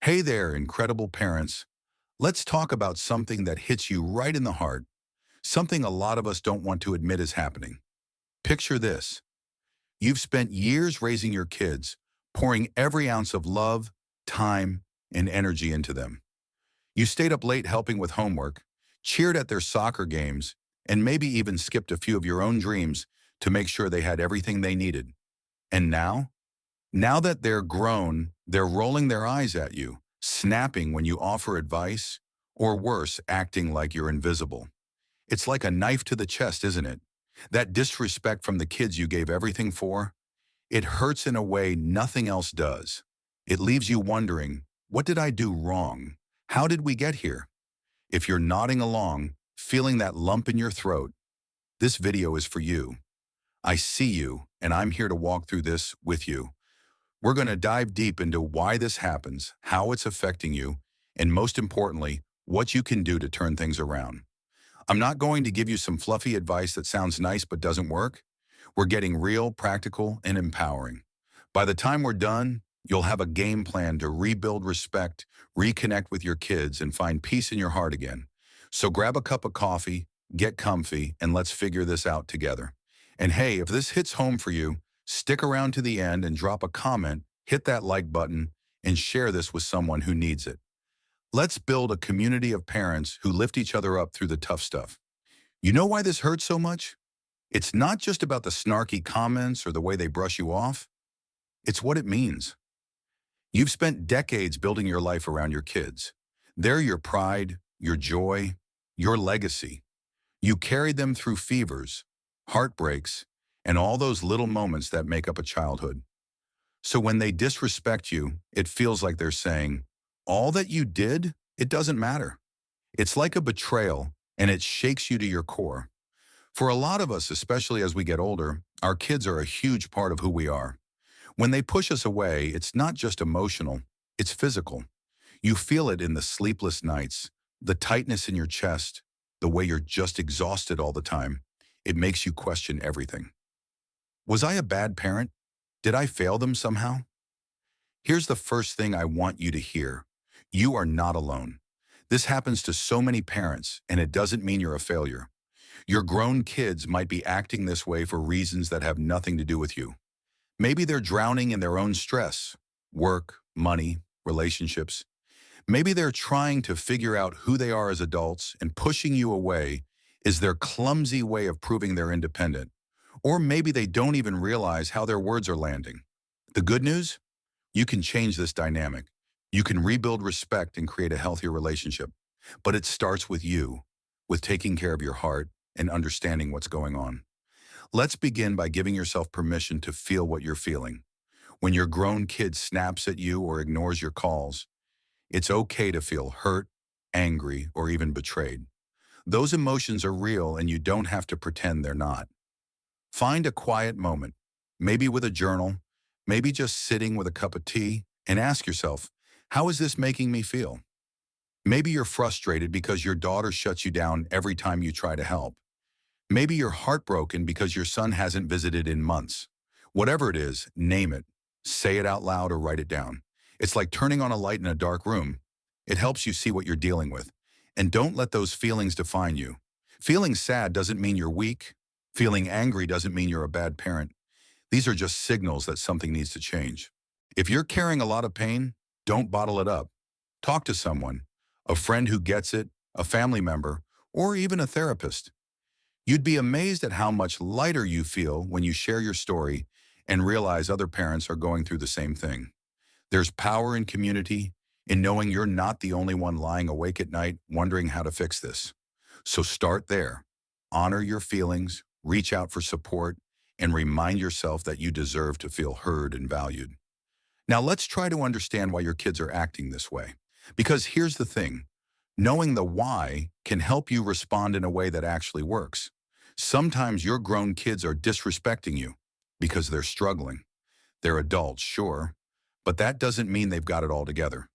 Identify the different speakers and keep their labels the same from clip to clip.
Speaker 1: Hey there, incredible parents. Let's talk about something that hits you right in the heart, something a lot of us don't want to admit is happening. Picture this. You've spent years raising your kids, pouring every ounce of love, time, and energy into them. You stayed up late helping with homework, cheered at their soccer games, and maybe even skipped a few of your own dreams to make sure they had everything they needed. And now that they're grown, they're rolling their eyes at you, snapping when you offer advice, or worse, acting like you're invisible. It's like a knife to the chest, isn't it? That disrespect from the kids you gave everything for, it hurts in a way nothing else does. It leaves you wondering, what did I do wrong? How did we get here? If you're nodding along, feeling that lump in your throat, this video is for you. I see you, and I'm here to walk through this with you. We're going to dive deep into why this happens, how it's affecting you, and most importantly, what you can do to turn things around. I'm not going to give you some fluffy advice that sounds nice but doesn't work. We're getting real, practical, and empowering. By the time we're done, you'll have a game plan to rebuild respect, reconnect with your kids, and find peace in your heart again. So grab a cup of coffee, get comfy, and let's figure this out together. And hey, if this hits home for you, stick around to the end and drop a comment, hit that like button, and share this with someone who needs it. Let's build a community of parents who lift each other up through the tough stuff. You know why this hurts so much? It's not just about the snarky comments or the way they brush you off. It's what it means. You've spent decades building your life around your kids. They're your pride, your joy, your legacy. You carried them through fevers, heartbreaks, and all those little moments that make up a childhood. So when they disrespect you, it feels like they're saying, all that you did, it doesn't matter. It's like a betrayal, and it shakes you to your core. For a lot of us, especially as we get older, our kids are a huge part of who we are. When they push us away, it's not just emotional, it's physical. You feel it in the sleepless nights, the tightness in your chest, the way you're just exhausted all the time. It makes you question everything. Was I a bad parent? Did I fail them somehow? Here's the first thing I want you to hear. You are not alone. This happens to so many parents, and it doesn't mean you're a failure. Your grown kids might be acting this way for reasons that have nothing to do with you. Maybe they're drowning in their own stress, work, money, relationships. Maybe they're trying to figure out who they are as adults, and pushing you away is their clumsy way of proving they're independent. Or maybe they don't even realize how their words are landing. The good news? You can change this dynamic. You can rebuild respect and create a healthier relationship. But it starts with you, with taking care of your heart and understanding what's going on. Let's begin by giving yourself permission to feel what you're feeling. When your grown kid snaps at you or ignores your calls, it's okay to feel hurt, angry, or even betrayed. Those emotions are real, and you don't have to pretend they're not. Find a quiet moment, maybe with a journal, maybe just sitting with a cup of tea, and ask yourself, how is this making me feel? Maybe you're frustrated because your daughter shuts you down every time you try to help. Maybe you're heartbroken because your son hasn't visited in months. Whatever it is, name it. Say it out loud or write it down. It's like turning on a light in a dark room. It helps you see what you're dealing with. And don't let those feelings define you. Feeling sad doesn't mean you're weak. Feeling angry doesn't mean you're a bad parent. These are just signals that something needs to change. If you're carrying a lot of pain, don't bottle it up. Talk to someone, a friend who gets it, a family member, or even a therapist. You'd be amazed at how much lighter you feel when you share your story and realize other parents are going through the same thing. There's power in community, in knowing you're not the only one lying awake at night wondering how to fix this. So start there. Honor your feelings, reach out for support, and remind yourself that you deserve to feel heard and valued. Now let's try to understand why your kids are acting this way. Because here's the thing, knowing the why can help you respond in a way that actually works. Sometimes your grown kids are disrespecting you because they're struggling. They're adults, sure, but that doesn't mean they've got it all together.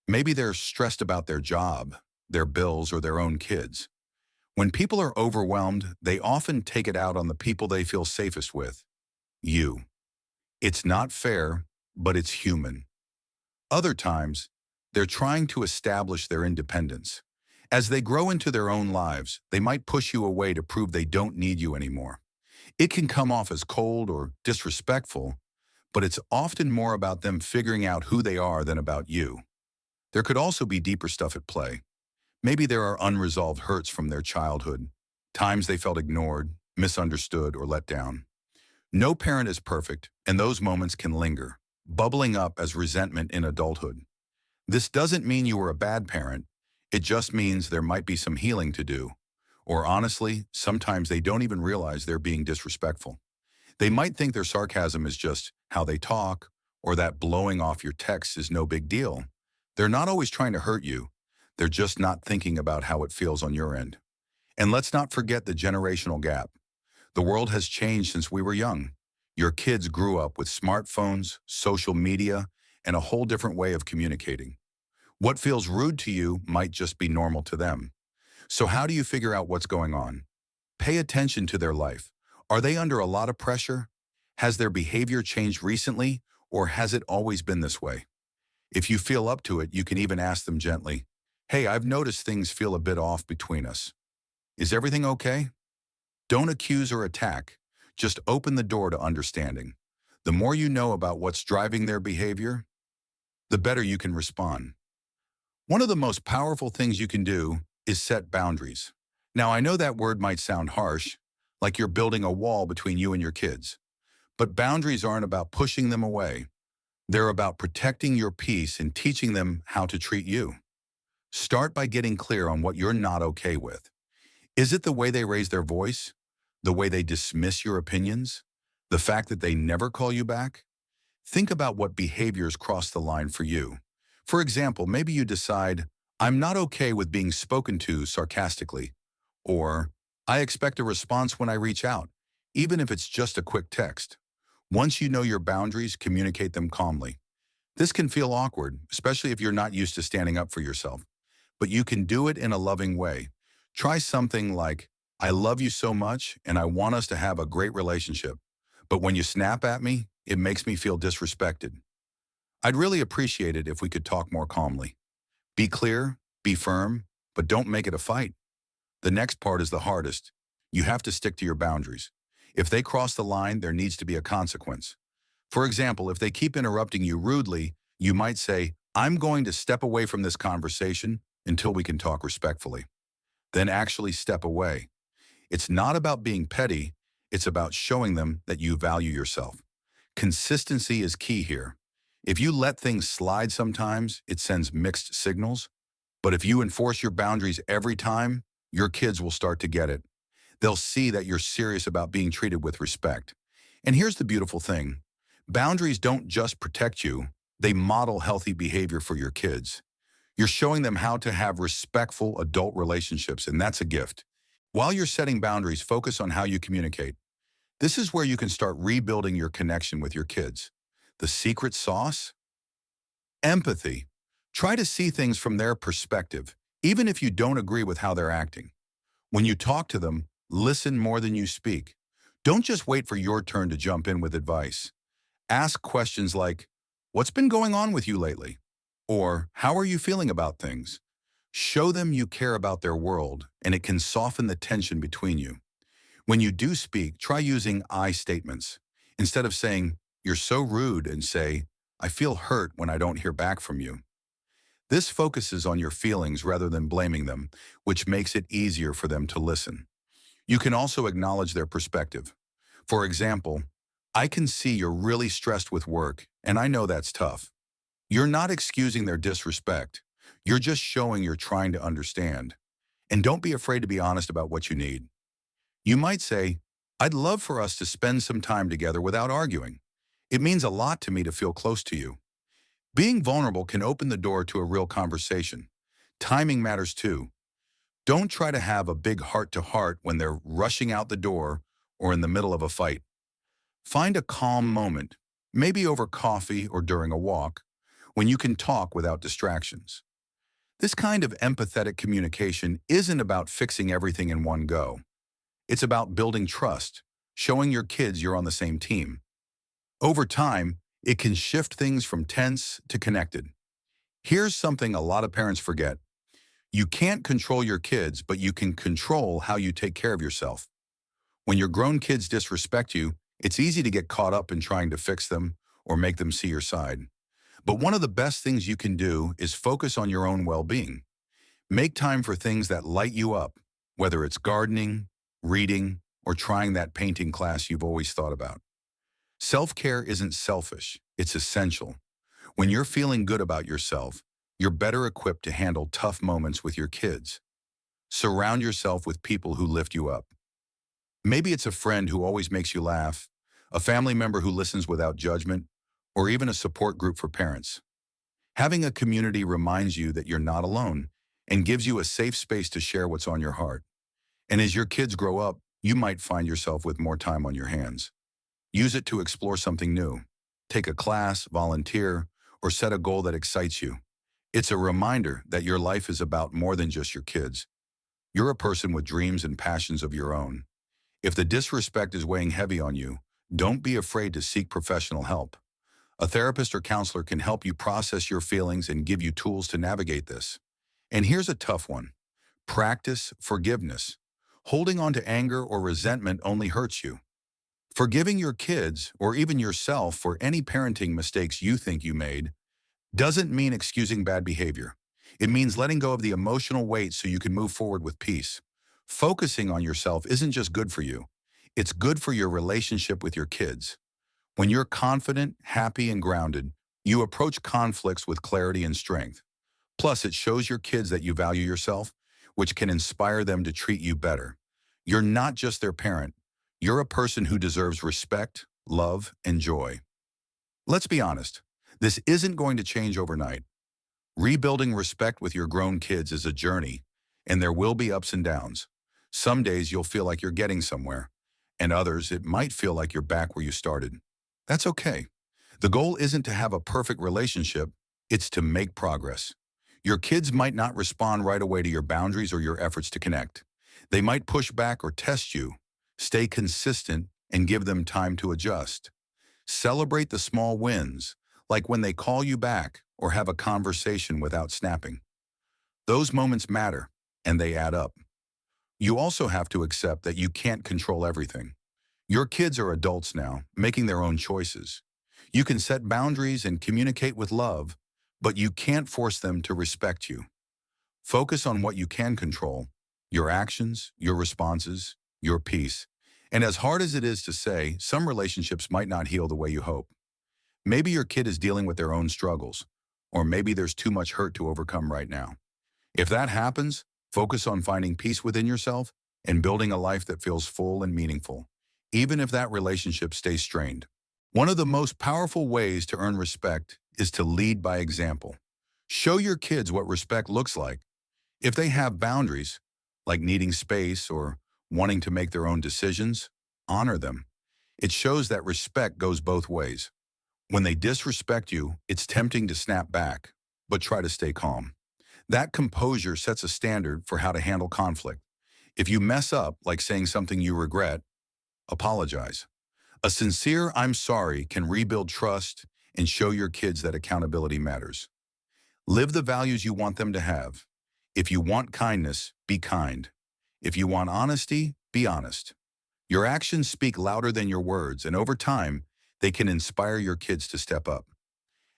Speaker 1: Maybe they're stressed about their job, their bills, or their own kids. When people are overwhelmed, they often take it out on the people they feel safest with, you. It's not fair, but it's human. Other times, They're trying to establish their independence. As they grow into their own lives, they might push you away to prove they don't need you anymore. It can come off as cold or disrespectful, but it's often more about them figuring out who they are than about you. There could also be deeper stuff at play. Maybe there are unresolved hurts from their childhood, times they felt ignored, misunderstood, or let down. No parent is perfect, and those moments can linger, bubbling up as resentment in adulthood. This doesn't mean you were a bad parent. It just means there might be some healing to do. Or honestly, sometimes they don't even realize they're being disrespectful. They might think their sarcasm is just how they talk, or that blowing off your texts is no big deal. They're not always trying to hurt you. They're just not thinking about how it feels on your end. And let's not forget the generational gap. The world has changed since we were young. Your kids grew up with smartphones, social media, and a whole different way of communicating. What feels rude to you might just be normal to them. So how do you figure out what's going on? Pay attention to their life. Are they under a lot of pressure? Has their behavior changed recently, or has it always been this way? If you feel up to it, you can even ask them gently, "Hey, I've noticed things feel a bit off between us. Is everything okay?" Don't accuse or attack. Just open the door to understanding. The more you know about what's driving their behavior, the better you can respond. One of the most powerful things you can do is set boundaries. Now, I know that word might sound harsh, like you're building a wall between you and your kids. But boundaries aren't about pushing them away. They're about protecting your peace and teaching them how to treat you. Start by getting clear on what you're not okay with. Is it the way they raise their voice? The way they dismiss your opinions? The fact that they never call you back? Think about what behaviors cross the line for you. For example, maybe you decide, "I'm not okay with being spoken to sarcastically," or "I expect a response when I reach out, even if it's just a quick text." Once you know your boundaries, communicate them calmly. This can feel awkward, especially if you're not used to standing up for yourself, but you can do it in a loving way. Try something like, "I love you so much and I want us to have a great relationship, but when you snap at me, it makes me feel disrespected. I'd really appreciate it if we could talk more calmly." Be clear, be firm, but don't make it a fight. The next part is the hardest. You have to stick to your boundaries. If they cross the line, there needs to be a consequence. For example, if they keep interrupting you rudely, you might say, "I'm going to step away from this conversation until we can talk respectfully." Then actually step away. It's not about being petty, it's about showing them that you value yourself. Consistency is key here. If you let things slide sometimes, it sends mixed signals. But if you enforce your boundaries every time, your kids will start to get it. They'll see that you're serious about being treated with respect. And here's the beautiful thing. Boundaries don't just protect you, they model healthy behavior for your kids. You're showing them how to have respectful adult relationships, and that's a gift. While you're setting boundaries, focus on how you communicate. This is where you can start rebuilding your connection with your kids. The secret sauce? Empathy. Try to see things from their perspective, even if you don't agree with how they're acting. When you talk to them, listen more than you speak. Don't just wait for your turn to jump in with advice. Ask questions like, "What's been going on with you lately?" Or, "How are you feeling about things?" Show them you care about their world, and it can soften the tension between you. When you do speak, try using I statements. Instead of saying, "You're so rude," and say, "I feel hurt when I don't hear back from you." This focuses on your feelings rather than blaming them, which makes it easier for them to listen. You can also acknowledge their perspective. For example, "I can see you're really stressed with work, and I know that's tough." You're not excusing their disrespect. You're just showing you're trying to understand. And don't be afraid to be honest about what you need. You might say, "I'd love for us to spend some time together without arguing. It means a lot to me to feel close to you." Being vulnerable can open the door to a real conversation. Timing matters too. Don't try to have a big heart-to-heart when they're rushing out the door or in the middle of a fight. Find a calm moment, maybe over coffee or during a walk, when you can talk without distractions. This kind of empathetic communication isn't about fixing everything in one go. It's about building trust, showing your kids you're on the same team. Over time, it can shift things from tense to connected. Here's something a lot of parents forget. You can't control your kids, but you can control how you take care of yourself. When your grown kids disrespect you, it's easy to get caught up in trying to fix them or make them see your side. But one of the best things you can do is focus on your own well-being. Make time for things that light you up, whether it's gardening, reading, or trying that painting class you've always thought about. Self-care isn't selfish, it's essential. When you're feeling good about yourself, you're better equipped to handle tough moments with your kids. Surround yourself with people who lift you up. Maybe it's a friend who always makes you laugh, a family member who listens without judgment, or even a support group for parents. Having a community reminds you that you're not alone and gives you a safe space to share what's on your heart. And as your kids grow up, you might find yourself with more time on your hands. Use it to explore something new. Take a class, volunteer, or set a goal that excites you. It's a reminder that your life is about more than just your kids. You're a person with dreams and passions of your own. If the disrespect is weighing heavy on you, don't be afraid to seek professional help. A therapist or counselor can help you process your feelings and give you tools to navigate this. And here's a tough one. Practice forgiveness. Holding on to anger or resentment only hurts you. Forgiving your kids or even yourself for any parenting mistakes you think you made doesn't mean excusing bad behavior. It means letting go of the emotional weight so you can move forward with peace. Focusing on yourself isn't just good for you. It's good for your relationship with your kids. When you're confident, happy, and grounded, you approach conflicts with clarity and strength. Plus, it shows your kids that you value yourself, which can inspire them to treat you better. You're not just their parent. You're a person who deserves respect, love, and joy. Let's be honest. This isn't going to change overnight. Rebuilding respect with your grown kids is a journey, and there will be ups and downs. Some days you'll feel like you're getting somewhere, and others it might feel like you're back where you started. That's okay. The goal isn't to have a perfect relationship, it's to make progress. Your kids might not respond right away to your boundaries or your efforts to connect. They might push back or test you. Stay consistent and give them time to adjust. Celebrate the small wins, like when they call you back or have a conversation without snapping. Those moments matter, and they add up. You also have to accept that you can't control everything. Your kids are adults now, making their own choices. You can set boundaries and communicate with love, but you can't force them to respect you. Focus on what you can control, your actions, your responses, your peace. And as hard as it is to say, some relationships might not heal the way you hope. Maybe your kid is dealing with their own struggles, or maybe there's too much hurt to overcome right now. If that happens, focus on finding peace within yourself and building a life that feels full and meaningful, even if that relationship stays strained. One of the most powerful ways to earn respect is to lead by example. Show your kids what respect looks like. If they have boundaries, like needing space or wanting to make their own decisions, honor them. It shows that respect goes both ways. When they disrespect you, it's tempting to snap back, but try to stay calm. That composure sets a standard for how to handle conflict. If you mess up, like saying something you regret, apologize. A sincere "I'm sorry" can rebuild trust and show your kids that accountability matters. Live the values you want them to have. If you want kindness, be kind. If you want honesty, be honest. Your actions speak louder than your words, and over time, they can inspire your kids to step up.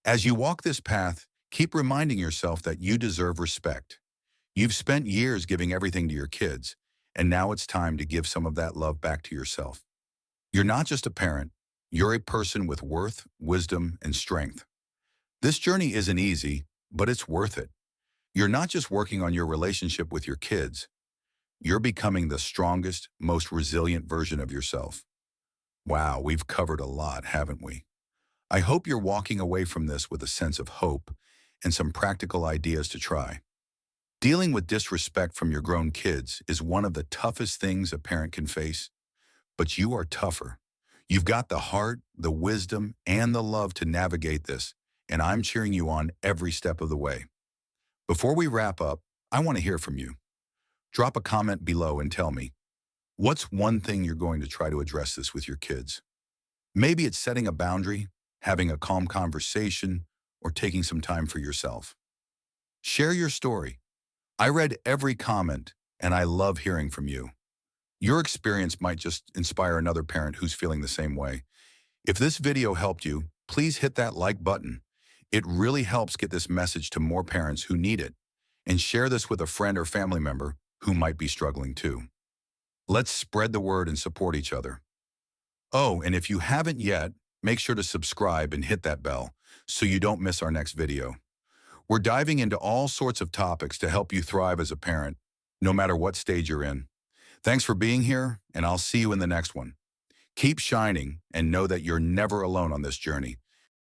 Speaker 1: As you walk this path, keep reminding yourself that you deserve respect. You've spent years giving everything to your kids, and now it's time to give some of that love back to yourself. You're not just a parent, you're a person with worth, wisdom, and strength. This journey isn't easy, but it's worth it. You're not just working on your relationship with your kids, you're becoming the strongest, most resilient version of yourself. Wow, we've covered a lot, haven't we? I hope you're walking away from this with a sense of hope and some practical ideas to try. Dealing with disrespect from your grown kids is one of the toughest things a parent can face, but you are tougher. You've got the heart, the wisdom, and the love to navigate this, and I'm cheering you on every step of the way. Before we wrap up, I want to hear from you. Drop a comment below and tell me, what's one thing you're going to try to address this with your kids? Maybe it's setting a boundary, having a calm conversation, or taking some time for yourself. Share your story. I read every comment, and I love hearing from you. Your experience might just inspire another parent who's feeling the same way. If this video helped you, please hit that like button. It really helps get this message to more parents who need it. And share this with a friend or family member who might be struggling too. Let's spread the word and support each other. Oh, and if you haven't yet, make sure to subscribe and hit that bell so you don't miss our next video. We're diving into all sorts of topics to help you thrive as a parent, no matter what stage you're in. Thanks for being here, and I'll see you in the next one. Keep shining and know that you're never alone on this journey.